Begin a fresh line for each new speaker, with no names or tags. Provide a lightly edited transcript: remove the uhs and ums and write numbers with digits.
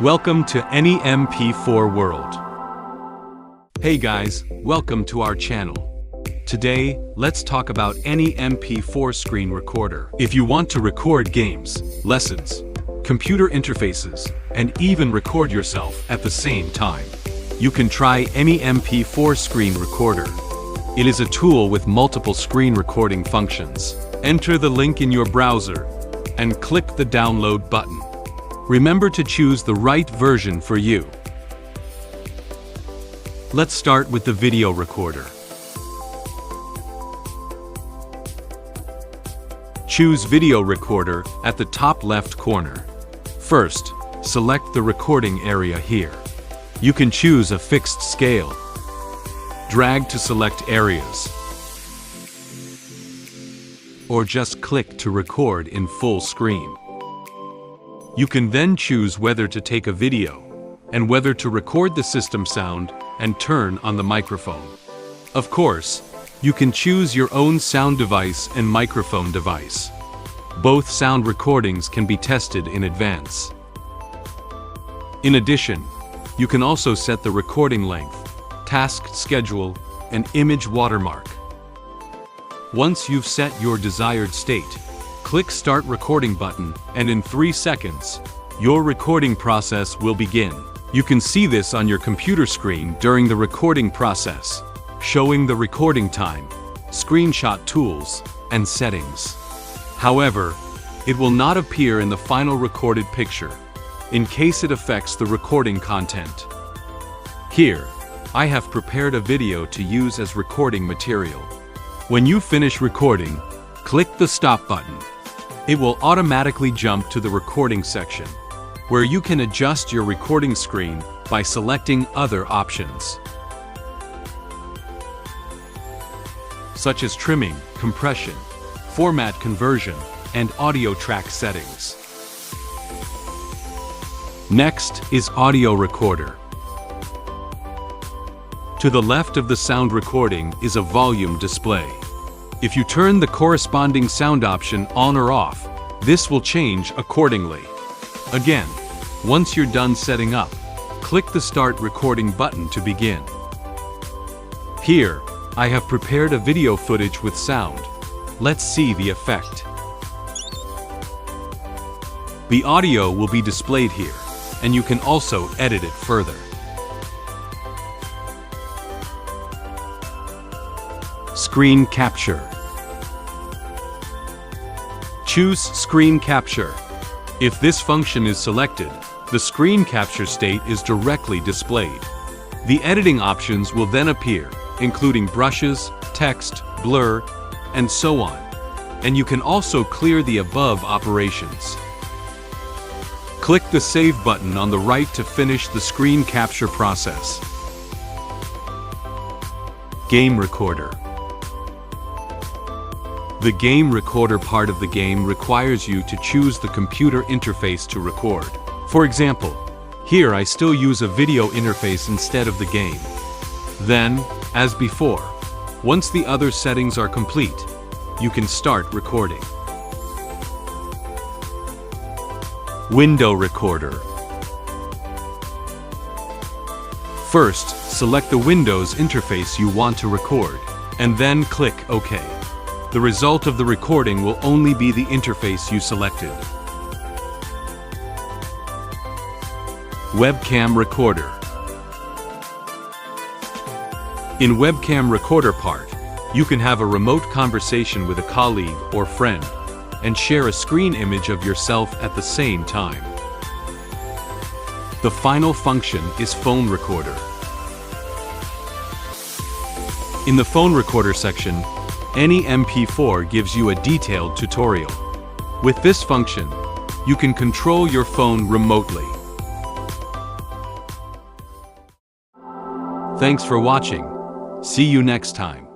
Welcome to AnyMP4 World. Hey guys, welcome to our channel. Today, let's talk about AnyMP4 Screen Recorder. If you want to record games, lessons, computer interfaces, and even record yourself at the same time, you can try AnyMP4 Screen Recorder. It is a tool with multiple screen recording functions. Enter the link in your browser and click the download button. Remember to choose the right version for you. Let's start with the video recorder. Choose Video Recorder at the top left corner. First, select the recording area here. You can choose a fixed scale. Drag to select areas. Or just click to record in full screen. You can then choose whether to take a video and whether to record the system sound and turn on the microphone. Of course, you can choose your own sound device and microphone device. Both sound recordings can be tested in advance. In addition, you can also set the recording length, task schedule, and image watermark. Once you've set your desired state, click Start Recording button, and in 3 seconds, your recording process will begin. You can see this on your computer screen during the recording process, showing the recording time, screenshot tools, and settings. However, it will not appear in the final recorded picture, in case it affects the recording content. Here, I have prepared a video to use as recording material. When you finish recording, click the Stop button. It will automatically jump to the recording section, where you can adjust your recording screen by selecting other options, such as trimming, compression, format conversion, and audio track settings. Next is Audio Recorder. To the left of the sound recording is a volume display. If you turn the corresponding sound option on or off, this will change accordingly. Again, once you're done setting up, click the Start Recording button to begin. Here, I have prepared a video footage with sound. Let's see the effect. The audio will be displayed here, and you can also edit it further. Screen Capture. Choose Screen Capture. If this function is selected, the screen capture state is directly displayed. The editing options will then appear, including brushes, text, blur, and so on. And you can also clear the above operations. Click the Save button on the right to finish the screen capture process. Game Recorder. The game recorder part of the game requires you to choose the computer interface to record. For example, here I still use a video interface instead of the game. Then, as before, once the other settings are complete, you can start recording. Window Recorder. First, select the Windows interface you want to record, and then click OK. The result of the recording will only be the interface you selected. Webcam Recorder. In Webcam Recorder part, you can have a remote conversation with a colleague or friend and share a screen image of yourself at the same time. The final function is Phone Recorder. In the Phone Recorder section, AnyMP4 gives you a detailed tutorial. With this function, you can control your phone remotely. Thanks for watching. See you next time.